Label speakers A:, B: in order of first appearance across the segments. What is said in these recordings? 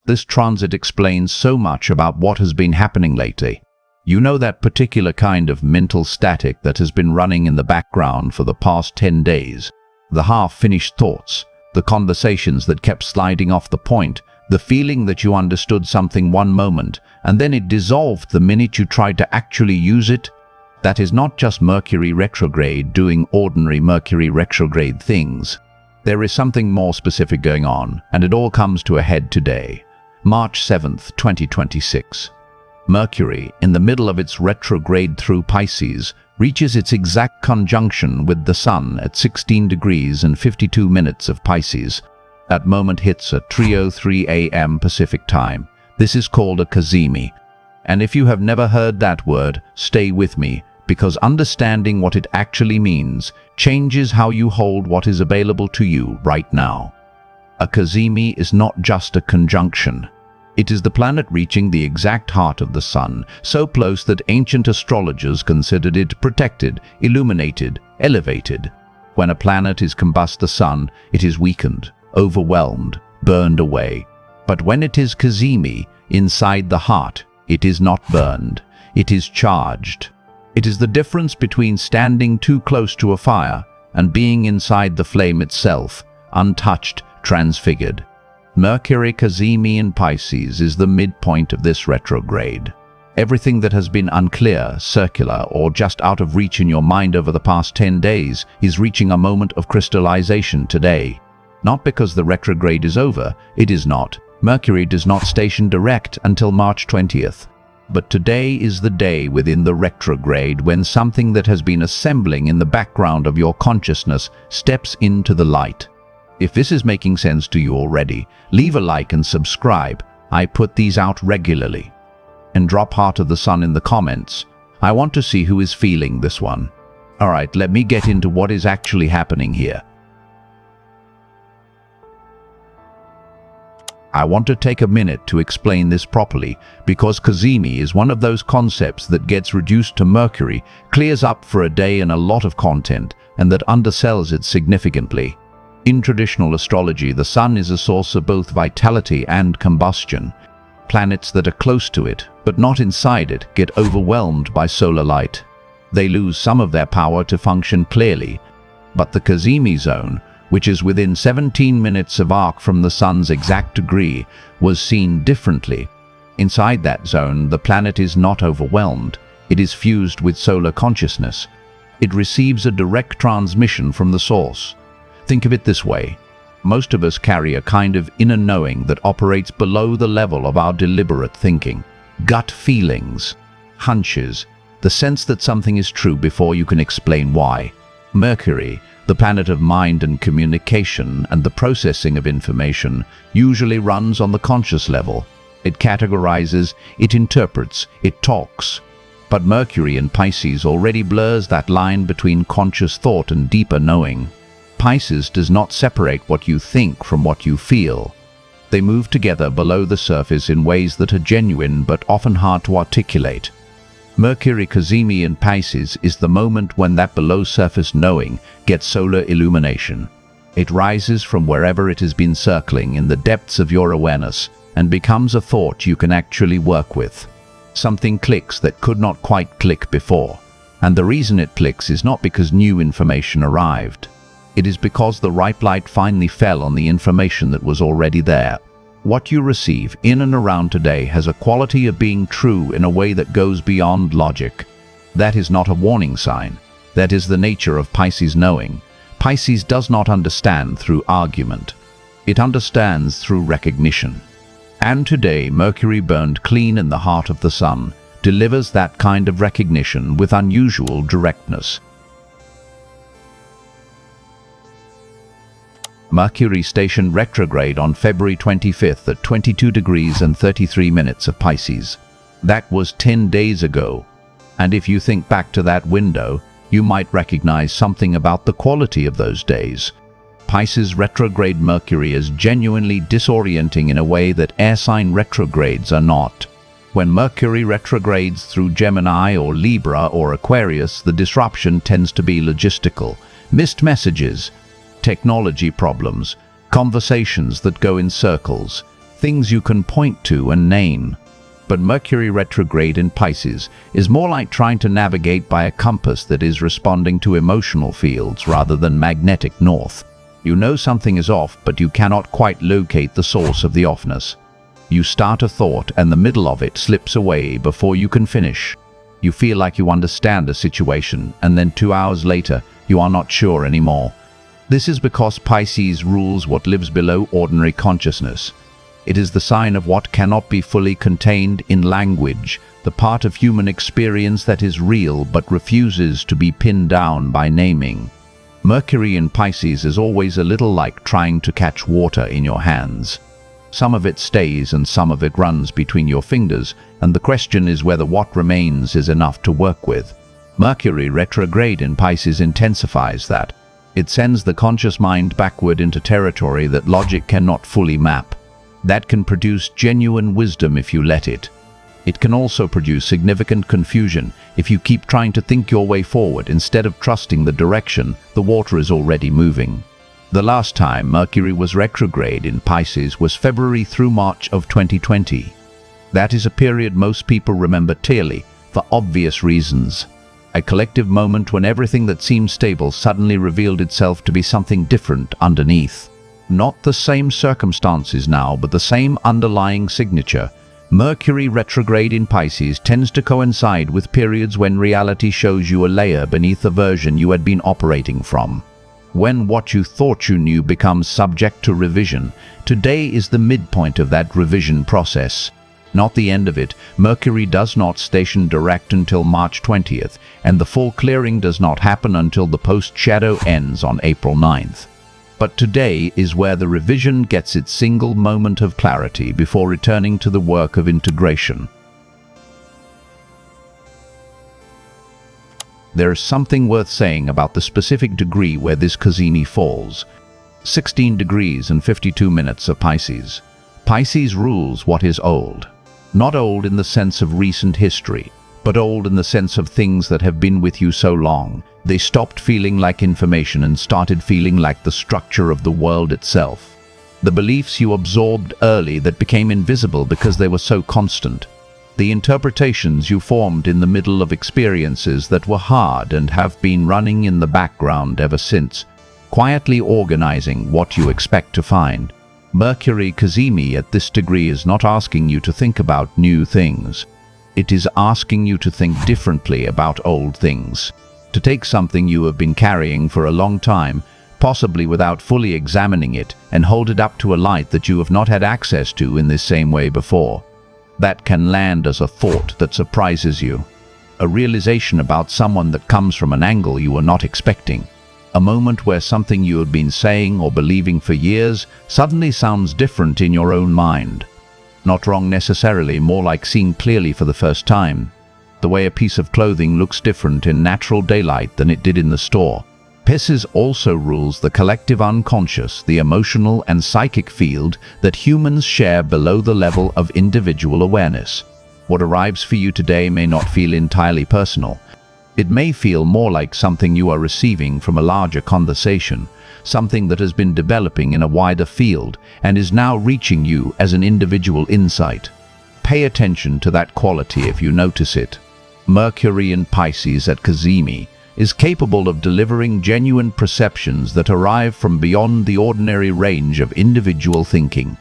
A: This transit explains so much about what has been happening lately. You know, that particular kind of mental static that has been running in the background for the past 10 days. The half-finished thoughts, the conversations that kept sliding off the point, the feeling that you understood something one moment and then it dissolved the minute you tried to actually use it. That is not just Mercury retrograde doing ordinary Mercury retrograde things. There is something more specific going on, and it all comes to a head today, March 7th, 2026. Mercury, in the middle of its retrograde through Pisces, reaches its exact conjunction with the Sun at 16 degrees and 52 minutes of Pisces. That moment hits at 3:03 a.m. Pacific time. This is called a Cazimi. And if you have never heard that word, stay with me, because understanding what it actually means changes how you hold what is available to you right now. A Cazimi is not just a conjunction. It is the planet reaching the exact heart of the Sun, so close that ancient astrologers considered it protected, illuminated, elevated. When a planet is combust the Sun, it is weakened, overwhelmed, burned away. But when it is Cazimi, inside the heart, it is not burned, it is charged. It is the difference between standing too close to a fire and being inside the flame itself, untouched, transfigured. Mercury Cazimi in Pisces is the midpoint of this retrograde. Everything that has been unclear, circular, or just out of reach in your mind over the past 10 days is reaching a moment of crystallization today. Not because the retrograde is over, it is not. Mercury does not station direct until March 20th. But today is the day within the retrograde when something that has been assembling in the background of your consciousness steps into the light. If this is making sense to you already, leave a like and subscribe. I put these out regularly. And drop Heart of the Sun in the comments. I want to see who is feeling this one. Alright, let me get into what is actually happening here. I want to take a minute to explain this properly, because Cazimi is one of those concepts that gets reduced to Mercury, clears up for a day and a lot of content, and that undersells it significantly. In traditional astrology, the Sun is a source of both vitality and combustion. Planets that are close to it, but not inside it, get overwhelmed by solar light. They lose some of their power to function clearly. But the Cazimi zone, which is within 17 minutes of arc from the Sun's exact degree, was seen differently. Inside that zone, the planet is not overwhelmed. It is fused with solar consciousness. It receives a direct transmission from the source. Think of it this way. Most of us carry a kind of inner knowing that operates below the level of our deliberate thinking. Gut feelings, hunches, the sense that something is true before you can explain why. Mercury, the planet of mind and communication and the processing of information, usually runs on the conscious level. It categorizes, it interprets, it talks. But Mercury in Pisces already blurs that line between conscious thought and deeper knowing. Pisces does not separate what you think from what you feel. They move together below the surface in ways that are genuine but often hard to articulate. Mercury Cazimi in Pisces is the moment when that below-surface knowing gets solar illumination. It rises from wherever it has been circling in the depths of your awareness and becomes a thought you can actually work with. Something clicks that could not quite click before. And the reason it clicks is not because new information arrived. It is because the ripe light finally fell on the information that was already there. What you receive in and around today has a quality of being true in a way that goes beyond logic. That is not a warning sign. That is the nature of Pisces knowing. Pisces does not understand through argument. It understands through recognition. And today, Mercury, burned clean in the heart of the Sun, delivers that kind of recognition with unusual directness. Mercury stationed retrograde on February 25th at 22 degrees and 33 minutes of Pisces. That was 10 days ago. And if you think back to that window, you might recognize something about the quality of those days. Pisces retrograde Mercury is genuinely disorienting in a way that air sign retrogrades are not. When Mercury retrogrades through Gemini or Libra or Aquarius, the disruption tends to be logistical. Missed messages, technology problems, conversations that go in circles, things you can point to and name. But Mercury retrograde in Pisces is more like trying to navigate by a compass that is responding to emotional fields rather than magnetic north. You know something is off, but you cannot quite locate the source of the offness. You start a thought and the middle of it slips away before you can finish. You feel like you understand a situation, and then 2 hours later, you are not sure anymore. This is because Pisces rules what lives below ordinary consciousness. It is the sign of what cannot be fully contained in language, the part of human experience that is real but refuses to be pinned down by naming. Mercury in Pisces is always a little like trying to catch water in your hands. Some of it stays and some of it runs between your fingers, and the question is whether what remains is enough to work with. Mercury retrograde in Pisces intensifies that. It sends the conscious mind backward into territory that logic cannot fully map. That can produce genuine wisdom if you let it. It can also produce significant confusion if you keep trying to think your way forward instead of trusting the direction the water is already moving. The last time Mercury was retrograde in Pisces was February through March of 2020. That is a period most people remember clearly, for obvious reasons. A collective moment when everything that seemed stable suddenly revealed itself to be something different underneath. Not the same circumstances now, but the same underlying signature. Mercury retrograde in Pisces tends to coincide with periods when reality shows you a layer beneath the version you had been operating from. When what you thought you knew becomes subject to revision, today is the midpoint of that revision process. Not the end of it. Mercury does not station direct until March 20th, and the full clearing does not happen until the post-shadow ends on April 9th. But today is where the revision gets its single moment of clarity before returning to the work of integration. There is something worth saying about the specific degree where this Cazimi falls. 16 degrees and 52 minutes of Pisces. Pisces rules what is old. Not old in the sense of recent history, but old in the sense of things that have been with you so long. They stopped feeling like information and started feeling like the structure of the world itself. The beliefs you absorbed early that became invisible because they were so constant. The interpretations you formed in the middle of experiences that were hard and have been running in the background ever since, quietly organizing what you expect to find. Mercury Cazimi at this degree is not asking you to think about new things. It is asking you to think differently about old things. To take something you have been carrying for a long time, possibly without fully examining it, and hold it up to a light that you have not had access to in this same way before. That can land as a thought that surprises you. A realization about someone that comes from an angle you were not expecting. A moment where something you had been saying or believing for years suddenly sounds different in your own mind. Not wrong necessarily, more like seeing clearly for the first time. The way a piece of clothing looks different in natural daylight than it did in the store. Pisces also rules the collective unconscious, the emotional and psychic field that humans share below the level of individual awareness. What arrives for you today may not feel entirely personal. It may feel more like something you are receiving from a larger conversation, something that has been developing in a wider field and is now reaching you as an individual insight. Pay attention to that quality if you notice it. Mercury in Pisces at Cazimi is capable of delivering genuine perceptions that arrive from beyond the ordinary range of individual thinking.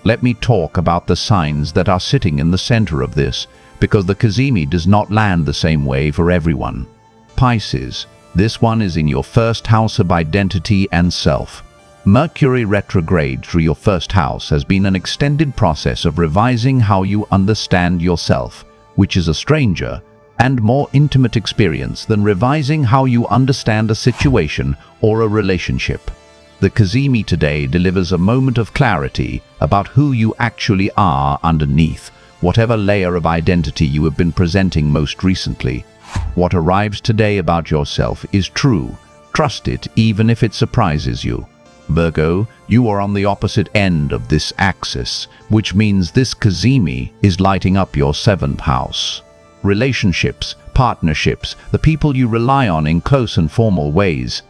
A: Let me talk about the signs that are sitting in the center of this, because the Cazimi does not land the same way for everyone. Pisces, this one is in your first house of identity and self. Mercury retrograde through your first house has been an extended process of revising how you understand yourself, which is a stranger and more intimate experience than revising how you understand a situation or a relationship. The Cazimi today delivers a moment of clarity about who you actually are underneath, whatever layer of identity you have been presenting most recently. What arrives today about yourself is true. Trust it even if it surprises you. Virgo, you are on the opposite end of this axis, which means this Cazimi is lighting up your 7th house. Relationships, partnerships, the people you rely on in close and formal ways.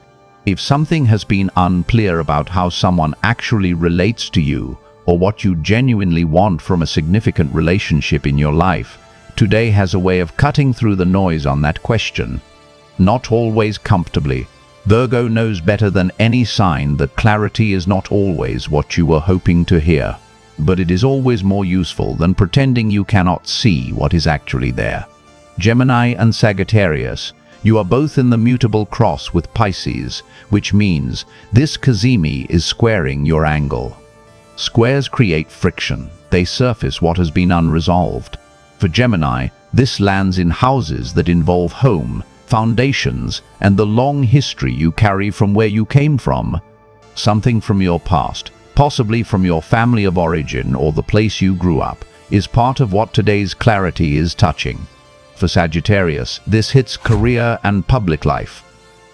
A: If something has been unclear about how someone actually relates to you or what you genuinely want from a significant relationship in your life, today has a way of cutting through the noise on that question. Not always comfortably. Virgo knows better than any sign that clarity is not always what you were hoping to hear, but it is always more useful than pretending you cannot see what is actually there. Gemini and Sagittarius, you are both in the mutable cross with Pisces, which means this Cazimi is squaring your angle. Squares create friction. They surface what has been unresolved. For Gemini, this lands in houses that involve home, foundations, and the long history you carry from where you came from. Something from your past, possibly from your family of origin or the place you grew up, is part of what today's clarity is touching. For Sagittarius, this hits career and public life.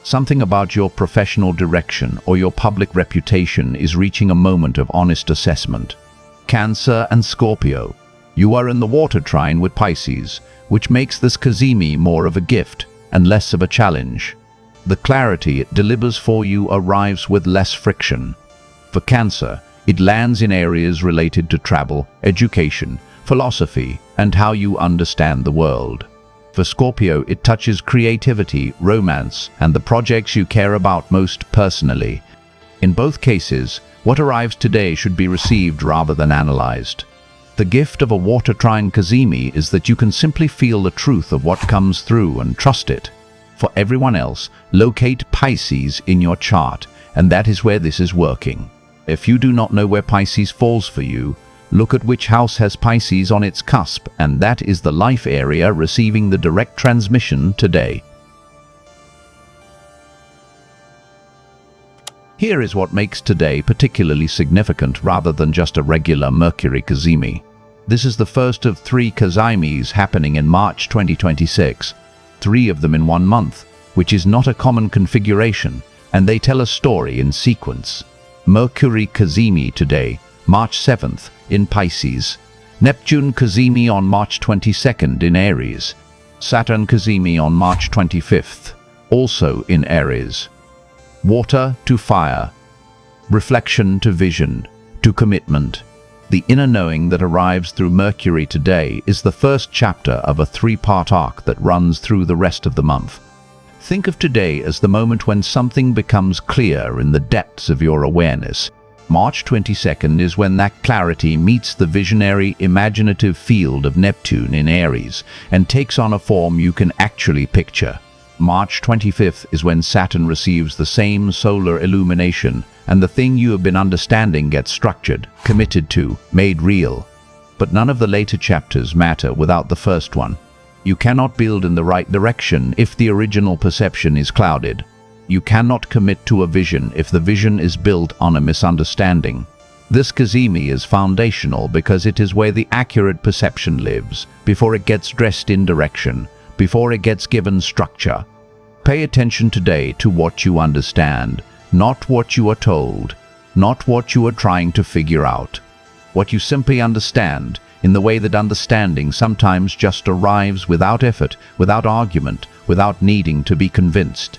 A: Something about your professional direction or your public reputation is reaching a moment of honest assessment. Cancer and Scorpio, you are in the water trine with Pisces, which makes this Cazimi more of a gift and less of a challenge. The clarity it delivers for you arrives with less friction. For Cancer, it lands in areas related to travel, education, philosophy, and how you understand the world. For Scorpio, it touches creativity, romance, and the projects you care about most personally. In both cases, what arrives today should be received rather than analyzed. The gift of a water trine Cazimi is that you can simply feel the truth of what comes through and trust it. For everyone else, locate Pisces in your chart, and that is where this is working. If you do not know where Pisces falls for you, look at which house has Pisces on its cusp, and that is the life area receiving the direct transmission today. Here is what makes today particularly significant rather than just a regular Mercury Cazimi. This is the first of 3 cazimis happening in March 2026, 3 of them in 1 month, which is not a common configuration, and they tell a story in sequence. Mercury Cazimi today, March 7th, in Pisces. Neptune Cazimi on March 22nd in Aries. Saturn Cazimi on March 25th, also in Aries. Water to fire. Reflection to vision, to commitment. The inner knowing that arrives through Mercury today is the first chapter of a 3-part arc that runs through the rest of the month. Think of today as the moment when something becomes clear in the depths of your awareness. March 22nd is when that clarity meets the visionary, imaginative field of Neptune in Aries and takes on a form you can actually picture. March 25th is when Saturn receives the same solar illumination, and the thing you have been understanding gets structured, committed to, made real. But none of the later chapters matter without the first one. You cannot build in the right direction if the original perception is clouded. You cannot commit to a vision if the vision is built on a misunderstanding. This Cazimi is foundational because it is where the accurate perception lives, before it gets dressed in direction, before it gets given structure. Pay attention today to what you understand, not what you are told, not what you are trying to figure out. What you simply understand, in the way that understanding sometimes just arrives without effort, without argument, without needing to be convinced.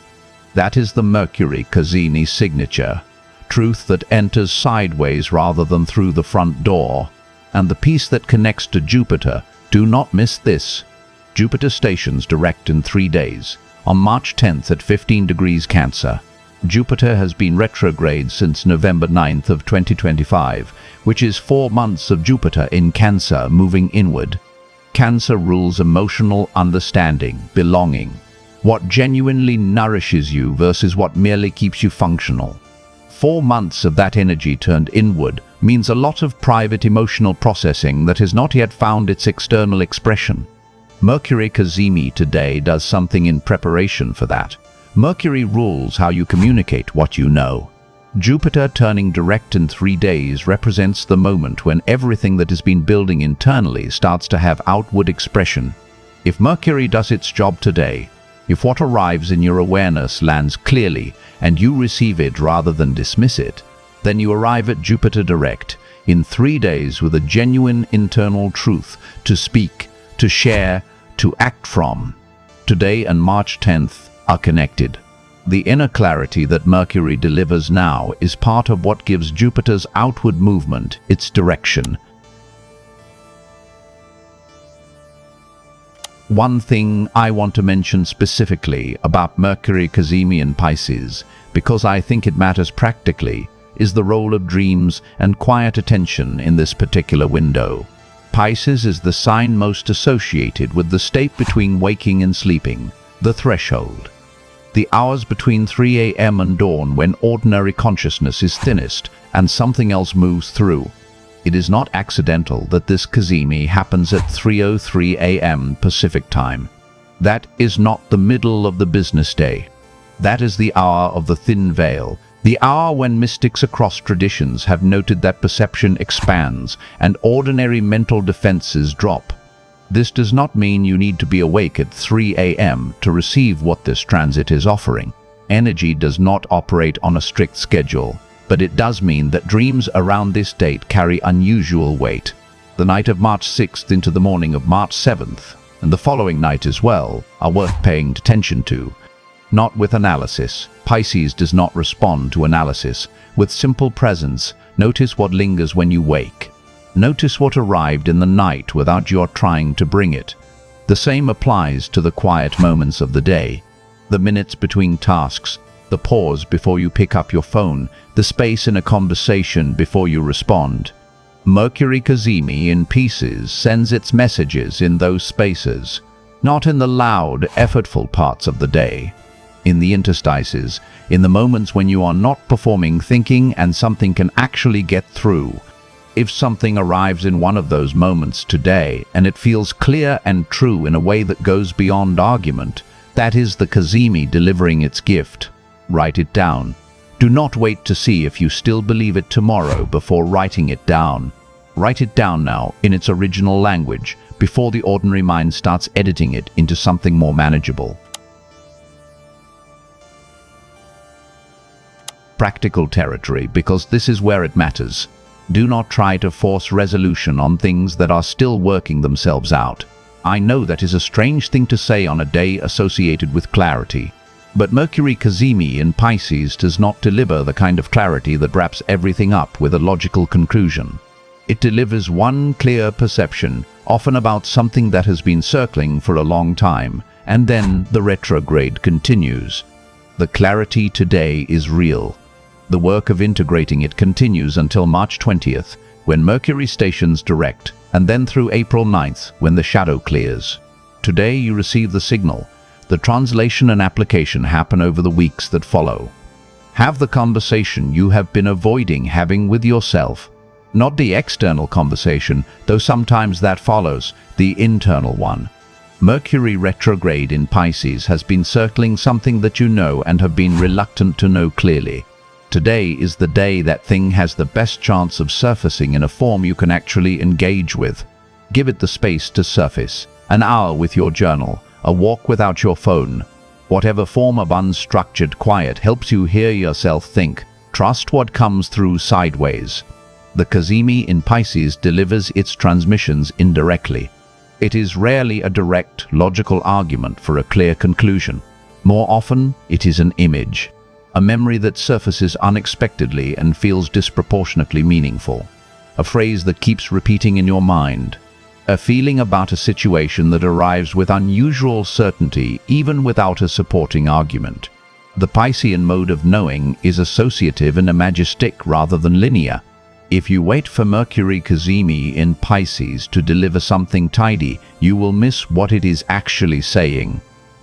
A: That is the Mercury Cazimi signature, truth that enters sideways rather than through the front door. And the piece that connects to Jupiter, do not miss this. Jupiter stations direct in 3 days, on March 10th at 15 degrees Cancer. Jupiter has been retrograde since November 9th of 2025, which is 4 months of Jupiter in Cancer moving inward. Cancer rules emotional understanding, belonging. What genuinely nourishes you versus what merely keeps you functional. 4 months of that energy turned inward means a lot of private emotional processing that has not yet found its external expression. Mercury Cazimi today does something in preparation for that. Mercury rules how you communicate what you know. Jupiter turning direct in 3 days represents the moment when everything that has been building internally starts to have outward expression. If Mercury does its job today, if what arrives in your awareness lands clearly and you receive it rather than dismiss it, then you arrive at Jupiter direct in 3 days with a genuine internal truth to speak, to share, to act from. Today and March 10th are connected. The inner clarity that Mercury delivers now is part of what gives Jupiter's outward movement its direction. One thing I want to mention specifically about Mercury Cazimi in Pisces, because I think it matters practically, is the role of dreams and quiet attention in this particular window. Pisces is the sign most associated with the state between waking and sleeping, the threshold. The hours between 3 a.m. and dawn when ordinary consciousness is thinnest and something else moves through. It is not accidental that this Cazimi happens at 3:03 a.m. Pacific time. That is not the middle of the business day. That is the hour of the thin veil, the hour when mystics across traditions have noted that perception expands and ordinary mental defenses drop. This does not mean you need to be awake at 3 a.m. to receive what this transit is offering. Energy does not operate on a strict schedule, but it does mean that dreams around this date carry unusual weight. The night of March 6th into the morning of March 7th, and the following night as well, are worth paying attention to. Not with analysis. Pisces does not respond to analysis. With simple presence, notice what lingers when you wake. Notice what arrived in the night without your trying to bring it. The same applies to the quiet moments of the day. The minutes between tasks, the pause before you pick up your phone, the space in a conversation before you respond. Mercury Cazimi in Pisces sends its messages in those spaces, not in the loud, effortful parts of the day. In the interstices, in the moments when you are not performing thinking and something can actually get through. If something arrives in one of those moments today and it feels clear and true in a way that goes beyond argument, that is the Cazimi delivering its gift. Write it down. Do not wait to see if you still believe it tomorrow before writing it down. Write it down now in its original language before the ordinary mind starts editing it into something more manageable. Practical territory, because this is where it matters. Do not try to force resolution on things that are still working themselves out. I know that is a strange thing to say on a day associated with clarity, but Mercury Cazimi in Pisces does not deliver the kind of clarity that wraps everything up with a logical conclusion. It delivers one clear perception, often about something that has been circling for a long time, and then the retrograde continues. The clarity today is real. The work of integrating it continues until March 20th, when Mercury stations direct, and then through April 9th, when the shadow clears. Today you receive the signal. The translation and application happen over the weeks that follow. Have the conversation you have been avoiding having with yourself. Not the external conversation, though sometimes that follows, the internal one. Mercury retrograde in Pisces has been circling something that you know and have been reluctant to know clearly. Today is the day that thing has the best chance of surfacing in a form you can actually engage with. Give it the space to surface. An hour with your journal, a walk without your phone. Whatever form of unstructured quiet helps you hear yourself think. Trust what comes through sideways. The Cazimi in Pisces delivers its transmissions indirectly. It is rarely a direct, logical argument for a clear conclusion. More often, it is an image. A memory that surfaces unexpectedly and feels disproportionately meaningful. A phrase that keeps repeating in your mind. A feeling about a situation that arrives with unusual certainty even without a supporting argument. The Piscean mode of knowing is associative and imagistic rather than linear. If you wait for Mercury Cazimi in Pisces to deliver something tidy, you will miss what it is actually saying.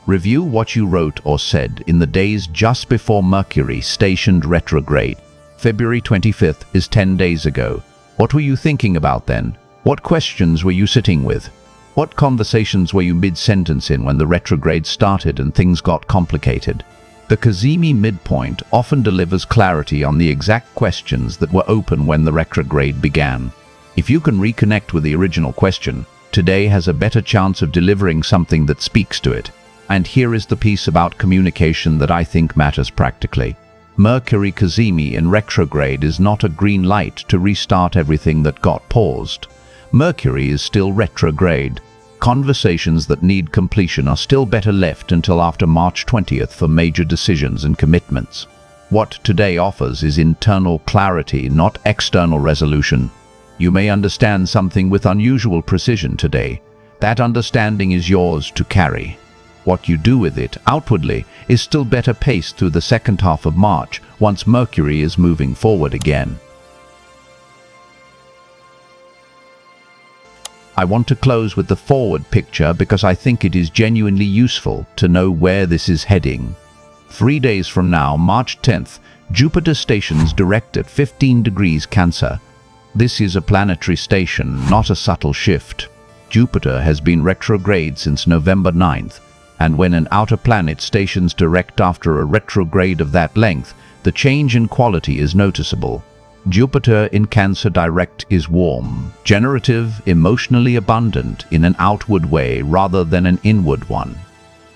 A: Review what you wrote or said in the days just before Mercury stationed retrograde. February 25th is 10 days ago. What were you thinking about then? What questions were you sitting with? What conversations were you mid-sentence in when the retrograde started and things got complicated? The Cazimi midpoint often delivers clarity on the exact questions that were open when the retrograde began. If you can reconnect with the original question, today has a better chance of delivering something that speaks to it. And here is the piece about communication that I think matters practically. Mercury Cazimi in retrograde is not a green light to restart everything that got paused. Mercury is still retrograde. Conversations that need completion are still better left until after March 20th for major decisions and commitments. What today offers is internal clarity, not external resolution. You may understand something with unusual precision today. That understanding is yours to carry. What you do with it outwardly is still better paced through the second half of March, once Mercury is moving forward again. I want to close with the forward picture because I think it is genuinely useful to know where this is heading. 3 days from now, March 10th, Jupiter stations direct at 15 degrees Cancer. This is a planetary station, not a subtle shift. Jupiter has been retrograde since November 9th, and when an outer planet stations direct after a retrograde of that length, the change in quality is noticeable. Jupiter in Cancer direct is warm, generative, emotionally abundant in an outward way rather than an inward one.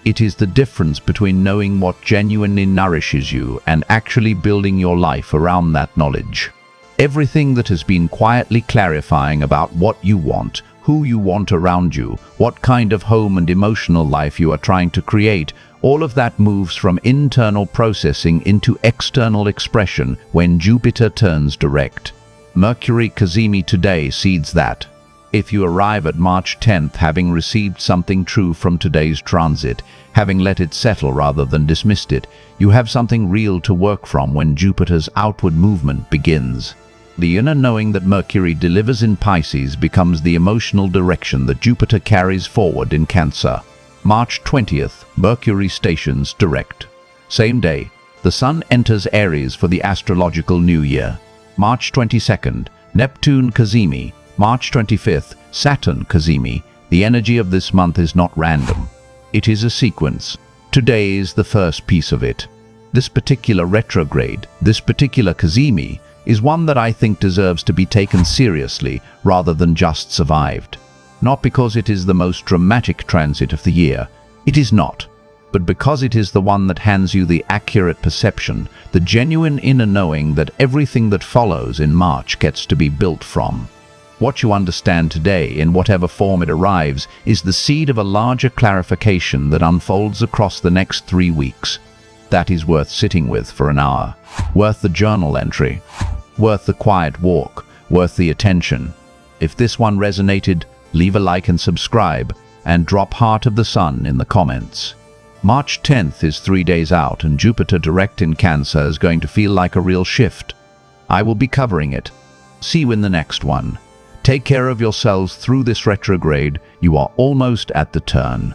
A: It is the difference between knowing what genuinely nourishes you and actually building your life around that knowledge. Everything that has been quietly clarifying about what you want, who you want around you, what kind of home and emotional life you are trying to create, all of that moves from internal processing into external expression when Jupiter turns direct. Mercury Cazimi today seeds that. If you arrive at March 10th having received something true from today's transit, having let it settle rather than dismissed it, you have something real to work from when Jupiter's outward movement begins. The inner knowing that Mercury delivers in Pisces becomes the emotional direction that Jupiter carries forward in Cancer. March 20th, Mercury stations direct. Same day, the Sun enters Aries for the astrological new year. March 22nd, Neptune Cazimi. March 25th, Saturn Cazimi. The energy of this month is not random. It is a sequence. Today is the first piece of it. This particular retrograde, this particular Cazimi, is one that I think deserves to be taken seriously rather than just survived. Not because it is the most dramatic transit of the year, it is not, but because it is the one that hands you the accurate perception, the genuine inner knowing that everything that follows in March gets to be built from. What you understand today, in whatever form it arrives, is the seed of a larger clarification that unfolds across the next 3 weeks. That is worth sitting with for an hour, worth the journal entry, worth the quiet walk, worth the attention. If this one resonated, leave a like and subscribe, and drop Heart of the Sun in the comments. March 10th is 3 days out, and Jupiter direct in Cancer is going to feel like a real shift. I will be covering it. See you in the next one. Take care of yourselves through this retrograde. You are almost at the turn.